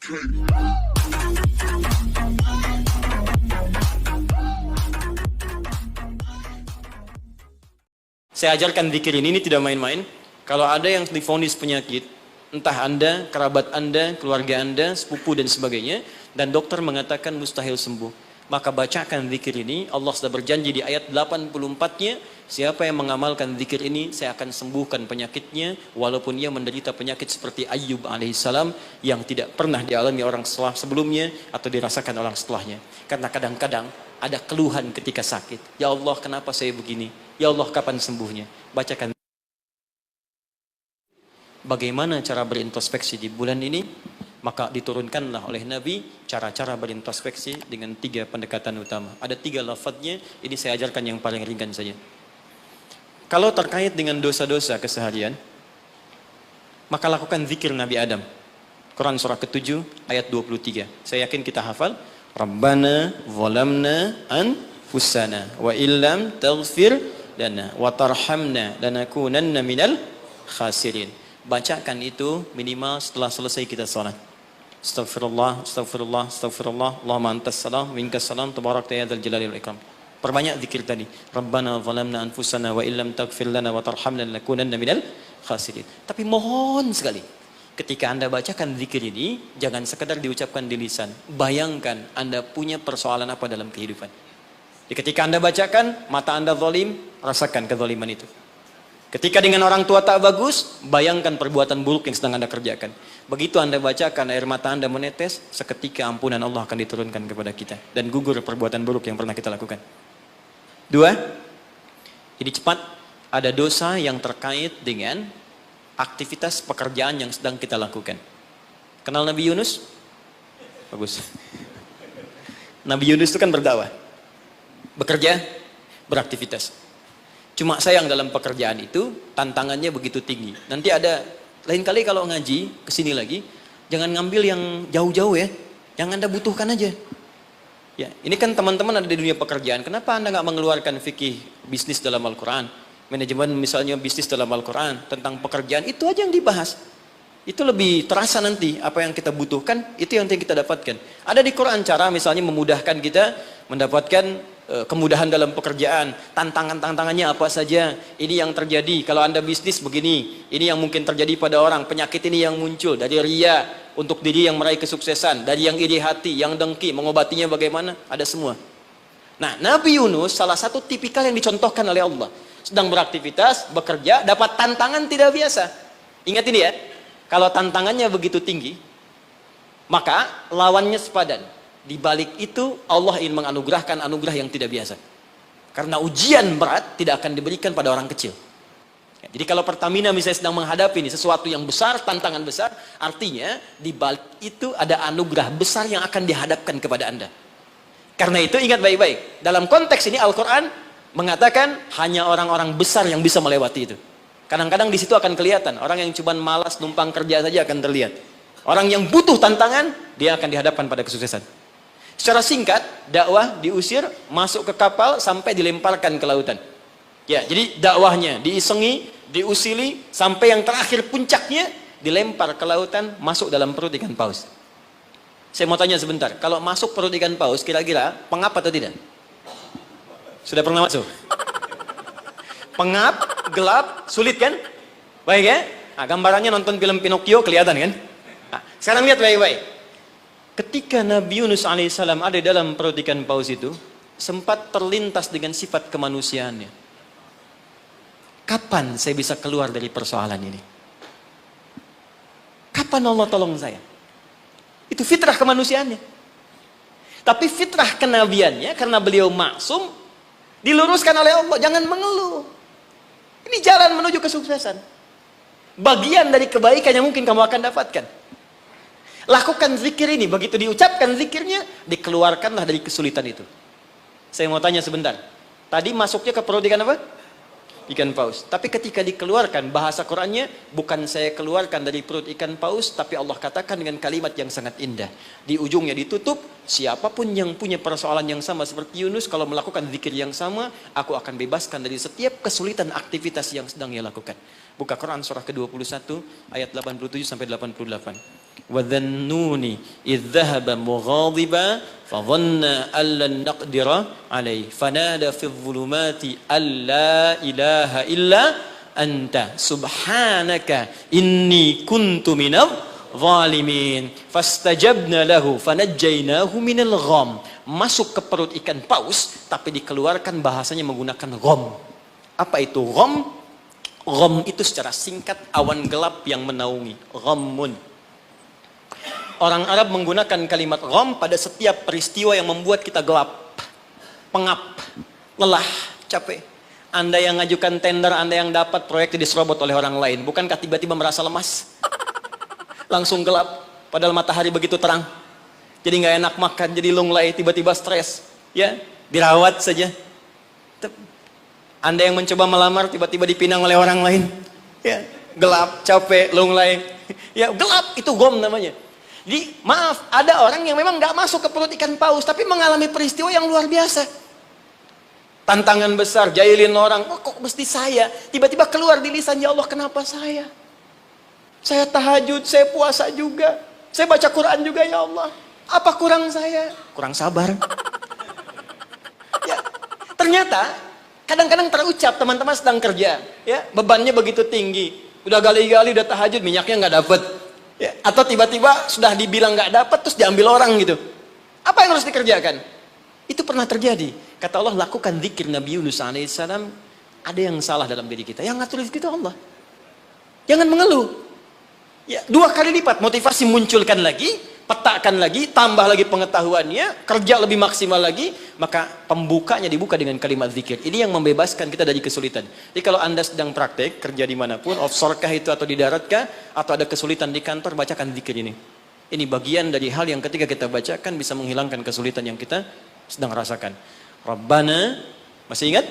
Saya ajarkan zikir ini tidak main-main. Kalau ada yang divonis penyakit, entah Anda, kerabat Anda, keluarga Anda, sepupu dan sebagainya, dan dokter mengatakan mustahil sembuh, maka bacakan zikir ini. Allah sudah berjanji di ayat 84-nya, siapa yang mengamalkan zikir ini, saya akan sembuhkan penyakitnya, walaupun ia menderita penyakit seperti Ayyub alaihissalam, yang tidak pernah dialami orang sebelumnya, atau dirasakan orang setelahnya. Karena kadang-kadang ada keluhan ketika sakit. Ya Allah, kenapa saya begini? Ya Allah, kapan sembuhnya? Bacakan. Bagaimana cara berintrospeksi di bulan ini? Maka diturunkanlah oleh Nabi cara-cara berintrospeksi dengan 3 pendekatan utama. Ada 3 lafadznya, ini saya ajarkan yang paling ringan saja. Kalau terkait dengan dosa-dosa keseharian, maka lakukan zikir Nabi Adam. Quran surah ke-7 ayat 23. Saya yakin kita hafal. Rabbana zalamna anfusana wa illam taghfir lana wa tarhamna lanakunanna minal khasirin. Bacakan itu minimal setelah selesai kita salat. Astaghfirullah, astaghfirullah, astaghfirullah. Allahumma antas salam, minkas salam, tabarakta ya dzal jalali wal ikram. Perbanyak zikir tadi. Rabbana zalamna anfusana wa illam taghfir lana wa tarhamna lanakunanna minal khasirin. Tapi mohon sekali, ketika Anda bacakan zikir ini, jangan sekedar diucapkan di lisan. Bayangkan Anda punya persoalan apa dalam kehidupan. Jadi ketika Anda bacakan, mata Anda zalim, rasakan kezaliman itu. Ketika dengan orang tua tak bagus, bayangkan perbuatan buruk yang sedang Anda kerjakan. Begitu Anda bacakan, air mata Anda menetes, seketika ampunan Allah akan diturunkan kepada kita. Dan gugur perbuatan buruk yang pernah kita lakukan. 2, ini cepat, ada dosa yang terkait dengan aktivitas pekerjaan yang sedang kita lakukan. Kenal Nabi Yunus? Bagus. Nabi Yunus itu kan berdakwah, bekerja, beraktivitas. Cuma sayang dalam pekerjaan itu tantangannya begitu tinggi. Nanti ada lain kali kalau ngaji kesini lagi, jangan ngambil yang jauh-jauh ya, yang Anda butuhkan aja. Ya, ini kan teman-teman ada di dunia pekerjaan. Kenapa Anda nggak mengeluarkan fikih bisnis dalam Al-Quran, manajemen misalnya bisnis dalam Al-Quran, tentang pekerjaan itu aja yang dibahas. Itu lebih terasa nanti apa yang kita butuhkan, itu yang kita dapatkan. Ada di Quran cara misalnya memudahkan kita mendapatkan kemudahan dalam pekerjaan, tantangannya apa saja, ini yang terjadi kalau Anda bisnis begini, ini yang mungkin terjadi pada orang, penyakit ini yang muncul dari ria untuk diri yang meraih kesuksesan, dari yang iri hati, yang dengki, mengobatinya bagaimana, ada semua. Nah, Nabi Yunus salah satu tipikal yang dicontohkan oleh Allah, sedang beraktivitas, bekerja, dapat tantangan tidak biasa. Ingat ini ya, kalau tantangannya begitu tinggi, maka lawannya sepadan. Di balik itu Allah ingin menganugerahkan anugerah yang tidak biasa. Karena ujian berat tidak akan diberikan pada orang kecil. Ya, jadi kalau Pertamina misalnya sedang menghadapi ini sesuatu yang besar, tantangan besar, artinya di balik itu ada anugerah besar yang akan dihadapkan kepada Anda. Karena itu ingat baik-baik. Dalam konteks ini Al-Quran mengatakan hanya orang-orang besar yang bisa melewati itu. Kadang-kadang di situ akan kelihatan. Orang yang cuma malas numpang kerja saja akan terlihat. Orang yang butuh tantangan, dia akan dihadapkan pada kesuksesan. Secara singkat, dakwah diusir, masuk ke kapal, sampai dilemparkan ke lautan. Ya, jadi dakwahnya diisengi, diusili, sampai yang terakhir puncaknya, dilempar ke lautan, masuk dalam perut ikan paus. Saya mau tanya sebentar, kalau masuk perut ikan paus, kira-kira pengap atau tidak? Sudah pernah masuk? Pengap, gelap, sulit kan? Baik ya? Nah, gambarannya nonton film Pinocchio kelihatan kan? Nah, sekarang lihat baik-baik. Ketika Nabi Yunus alaihissalam ada dalam perut ikan paus itu, sempat terlintas dengan sifat kemanusiaannya. Kapan saya bisa keluar dari persoalan ini? Kapan Allah tolong saya? Itu fitrah kemanusiaannya. Tapi fitrah kenabiannya, karena beliau maksum, diluruskan oleh Allah. Jangan mengeluh. Ini jalan menuju kesuksesan. Bagian dari kebaikan yang mungkin kamu akan dapatkan. Lakukan zikir ini, begitu diucapkan zikirnya, dikeluarkanlah dari kesulitan itu. Saya mau tanya sebentar. Tadi masuknya ke perut ikan apa? Ikan paus. Tapi ketika dikeluarkan, bahasa Qurannya, bukan saya keluarkan dari perut ikan paus, tapi Allah katakan dengan kalimat yang sangat indah. Di ujungnya ditutup, siapapun yang punya persoalan yang sama seperti Yunus, kalau melakukan zikir yang sama, aku akan bebaskan dari setiap kesulitan aktivitas yang sedang ia lakukan. Buka Quran surah ke-21, ayat 87-88. wa dhannuni idh dhahaba mughadiba fa dhanna an lan naqdira alayhi fanada fi dhulumati alla ilaha illa anta subhanaka inni kuntu minadh zalimin fastajabna lahu fanajjaynahu minal gham. Masuk ke perut ikan paus tapi dikeluarkan bahasanya menggunakan gham. Apa itu gham? Gham itu secara singkat awan gelap yang menaungi, ghammun. Orang Arab menggunakan kalimat gham pada setiap peristiwa yang membuat kita gelap, pengap, lelah, capek. Anda yang ngajukan tender, Anda yang dapat proyek diserobot oleh orang lain, bukankah tiba-tiba merasa lemas? Langsung gelap, padahal matahari begitu terang. Jadi nggak enak makan, jadi lunglai, tiba-tiba stres. Ya, dirawat saja. Anda yang mencoba melamar, tiba-tiba dipinang oleh orang lain. Ya, gelap, capek, lunglai. Ya, gelap, itu gham namanya. Jadi, maaf, ada orang yang memang nggak masuk ke perut ikan paus, tapi mengalami peristiwa yang luar biasa. Tantangan besar, jahilin orang, oh, kok mesti saya? Tiba-tiba keluar di lisan, ya Allah, kenapa saya? Saya tahajud, saya puasa juga. Saya baca Quran juga, ya Allah. Apa kurang saya? Kurang sabar. Ya, ternyata, kadang-kadang terucap, teman-teman sedang kerja. Ya, bebannya begitu tinggi. Udah gali-gali, udah tahajud, minyaknya nggak dapet. Ya, atau tiba-tiba sudah dibilang nggak dapat terus diambil orang gitu. Apa yang harus dikerjakan? Itu pernah terjadi. Kata Allah, lakukan zikir Nabi Yunus alaihissalam. Ada yang salah dalam diri kita. Yang ngatur rezeki itu Allah. Jangan mengeluh. Ya, 2 kali lipat motivasi munculkan lagi, petakan lagi, tambah lagi pengetahuannya, kerja lebih maksimal lagi, maka pembukanya dibuka dengan kalimat zikir. Ini yang membebaskan kita dari kesulitan. Jadi kalau Anda sedang praktek, kerja dimanapun, offshore kah itu atau di darat kah, atau ada kesulitan di kantor, bacakan zikir ini. Ini bagian dari hal yang ketika kita bacakan bisa menghilangkan kesulitan yang kita sedang rasakan. Rabbana, masih ingat?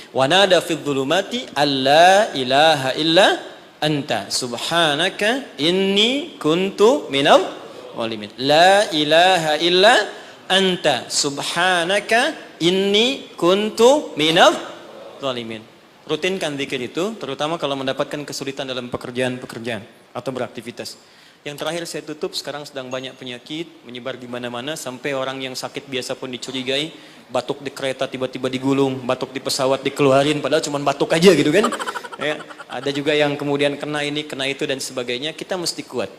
Wa nada fid dhulumati alla ilaha illa anta subhanaka inni kuntu minal zalimin. La ilaha illa anta subhanaka inni kuntu minal zalimin. Rutinkan zikir itu, terutama kalau mendapatkan kesulitan dalam pekerjaan-pekerjaan atau beraktivitas. Yang terakhir saya tutup, sekarang sedang banyak penyakit menyebar di mana-mana, sampai orang yang sakit biasa pun dicurigai, batuk di kereta tiba-tiba digulung, batuk di pesawat dikeluarin, padahal cuma batuk aja gitu kan. Ya, ada juga yang kemudian kena ini, kena itu dan sebagainya. Kita mesti kuat.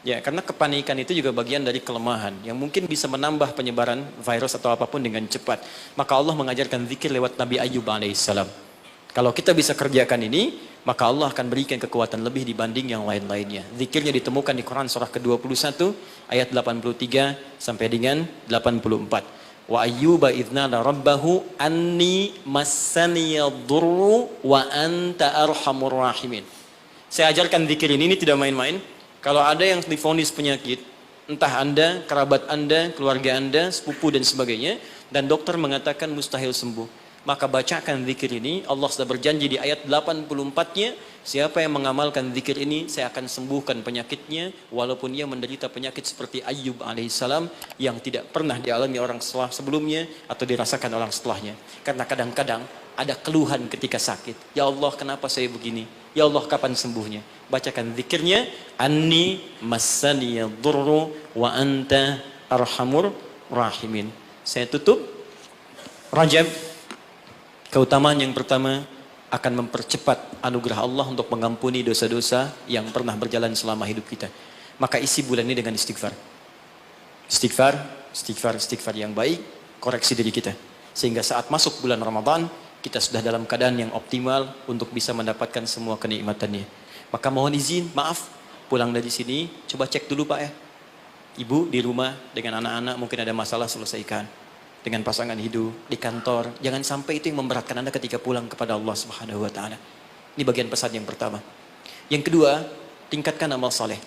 Ya, karena kepanikan itu juga bagian dari kelemahan yang mungkin bisa menambah penyebaran virus atau apapun dengan cepat. Maka Allah mengajarkan zikir lewat Nabi Ayyub alaihissalam. Kalau kita bisa kerjakan ini, maka Allah akan berikan kekuatan lebih dibanding yang lain-lainnya. Zikirnya ditemukan di Quran surah ke-21 ayat 83 sampai dengan 84. Wa ayyuba idznada rabbahu anni massaniyadurru wa anta arhamur rahimin. Saya ajarkan zikir ini tidak main-main. Kalau ada yang divonis penyakit, entah Anda, kerabat Anda, keluarga Anda, sepupu dan sebagainya, dan dokter mengatakan mustahil sembuh, maka bacakan zikir ini. Allah sudah berjanji di ayat 84-nya, siapa yang mengamalkan zikir ini, saya akan sembuhkan penyakitnya, walaupun ia menderita penyakit seperti Ayyub alaihissalam yang tidak pernah dialami orang sebelumnya atau dirasakan orang setelahnya. Karena kadang-kadang ada keluhan ketika sakit. Ya Allah, kenapa saya begini? Ya Allah, kapan sembuhnya? Bacakan zikirnya, Anni massaniyadurru wa anta arhamur rahimin. Saya tutup. Rajab, keutamaan yang pertama akan mempercepat anugerah Allah untuk mengampuni dosa-dosa yang pernah berjalan selama hidup kita. Maka isi bulan ini dengan istighfar. Istighfar yang baik, koreksi diri kita. Sehingga saat masuk bulan Ramadan, kita sudah dalam keadaan yang optimal untuk bisa mendapatkan semua kenikmatannya. Maka mohon izin, maaf, pulang dari sini, coba cek dulu Pak ya. Ibu di rumah dengan anak-anak mungkin ada masalah, selesaikan. Dengan pasangan hidup, di kantor, jangan sampai itu yang memberatkan Anda ketika pulang kepada Allah Subhanahu wa taala. Ini bagian pesan yang pertama. Yang kedua, tingkatkan amal saleh.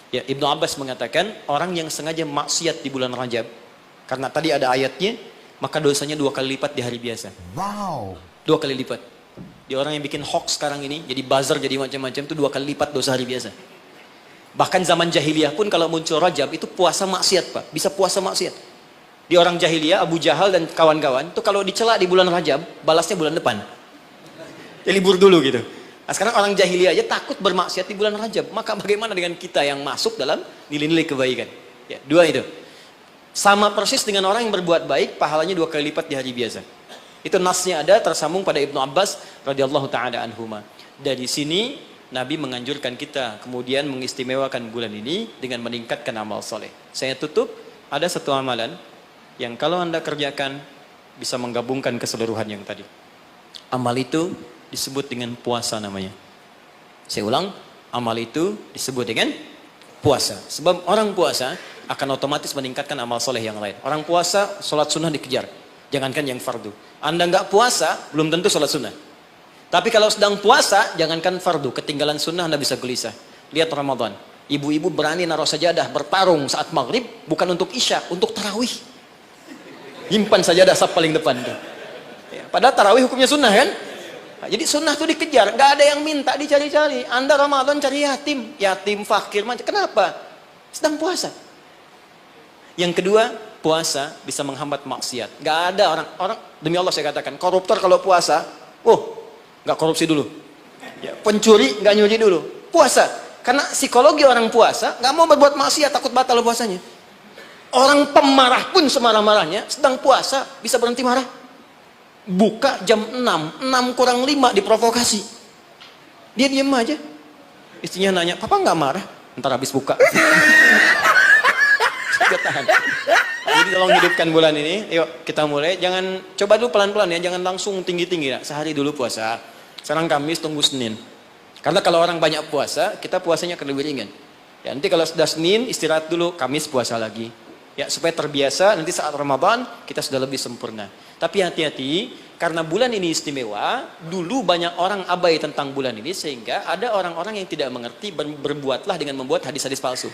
Ya, Ibnu Abbas mengatakan, orang yang sengaja maksiat di bulan Rajab, karena tadi ada ayatnya, maka dosanya 2 kali lipat di hari biasa. Wow. 2 kali lipat. Di orang yang bikin hoax sekarang ini, jadi buzzer, jadi macam-macam, itu 2 kali lipat dosa hari biasa. Bahkan zaman jahiliyah pun kalau muncul Rajab, itu puasa maksiat Pak, bisa puasa maksiat. Di orang jahiliyah, Abu Jahal dan kawan-kawan, itu kalau dicela di bulan Rajab, balasnya bulan depan. Ya libur dulu gitu. Nah, sekarang orang jahiliyah aja takut bermaksiat di bulan Rajab. Maka bagaimana dengan kita yang masuk dalam nilai-nilai kebaikan? Ya, dua itu. Sama persis dengan orang yang berbuat baik, pahalanya 2 kali lipat di hari biasa. Itu nasnya ada tersambung pada Ibnu Abbas radhiyallahu taala anhuma. Dari sini Nabi menganjurkan kita kemudian mengistimewakan bulan ini dengan meningkatkan amal soleh. Saya tutup, ada satu amalan yang kalau Anda kerjakan bisa menggabungkan keseluruhan yang tadi. Amal itu disebut dengan puasa namanya. Saya ulang, amal itu disebut dengan puasa. Sebab orang puasa akan otomatis meningkatkan amal soleh yang lain. Orang puasa, sholat sunnah dikejar. Jangankan yang fardu. Anda nggak puasa, belum tentu sholat sunnah. Tapi kalau sedang puasa, jangankan fardu, ketinggalan sunnah Anda bisa gelisah. Lihat Ramadan, ibu-ibu berani naruh sajadah, bertarung saat maghrib, bukan untuk isya, untuk tarawih. Simpan sajadah saf paling depan tuh. Ya, padahal tarawih hukumnya sunnah kan? Nah, jadi sunnah itu dikejar, nggak ada yang minta dicari-cari. Anda Ramadan cari yatim fakir, kenapa? Sedang puasa. Yang kedua, puasa bisa menghambat maksiat. Nggak ada orang demi Allah saya katakan, koruptor kalau puasa, nggak korupsi dulu. Ya, pencuri nggak nyuri dulu. Puasa, karena psikologi orang puasa nggak mau berbuat maksiat, takut batal puasanya. Orang pemarah pun semarah-marahnya, sedang puasa bisa berhenti marah. Buka jam 6 kurang 5 diprovokasi. Dia diam aja. Istrinya nanya, papa nggak marah? Ntar habis buka. Gak tahan. Jadi tolong hidupkan bulan ini. Yuk kita mulai. Jangan, coba dulu pelan-pelan ya. Jangan langsung tinggi-tinggi ya. Sehari dulu puasa. Sekarang Kamis, tunggu Senin. Karena kalau orang banyak puasa, kita puasanya akan lebih ringan. Ya, nanti kalau sudah Senin, istirahat dulu. Kamis puasa lagi. Ya, supaya terbiasa. Nanti saat Ramadan, kita sudah lebih sempurna. Tapi hati-hati, karena bulan ini istimewa, dulu banyak orang abai tentang bulan ini, sehingga ada orang-orang yang tidak mengerti, berbuatlah dengan membuat hadis-hadis palsu.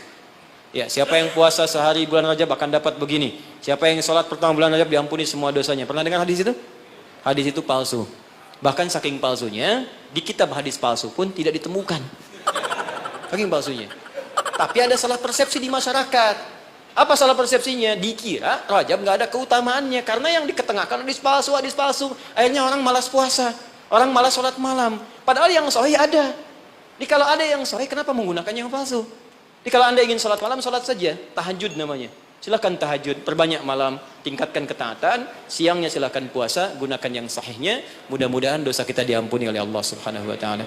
Ya, siapa yang puasa sehari bulan Rajab akan dapat begini. Siapa yang sholat pertama bulan Rajab diampuni semua dosanya. Pernah dengar hadis itu? Hadis itu palsu. Bahkan saking palsunya, di kitab hadis palsu pun tidak ditemukan. Saking palsunya. Tapi ada salah persepsi di masyarakat. Apa salah persepsinya? Dikira Rajab nggak ada keutamaannya. Karena yang diketengahkan hadis palsu. Akhirnya orang malas puasa. Orang malas sholat malam. Padahal yang sahih ada. Jadi kalau ada yang sahih, kenapa menggunakan yang palsu? Jadi kalau Anda ingin sholat malam, sholat saja. Tahajud namanya. Silakan tahajud, perbanyak malam, tingkatkan ketaatan. Siangnya silakan puasa, gunakan yang sahihnya. Mudah-mudahan dosa kita diampuni oleh Allah Subhanahu wa taala.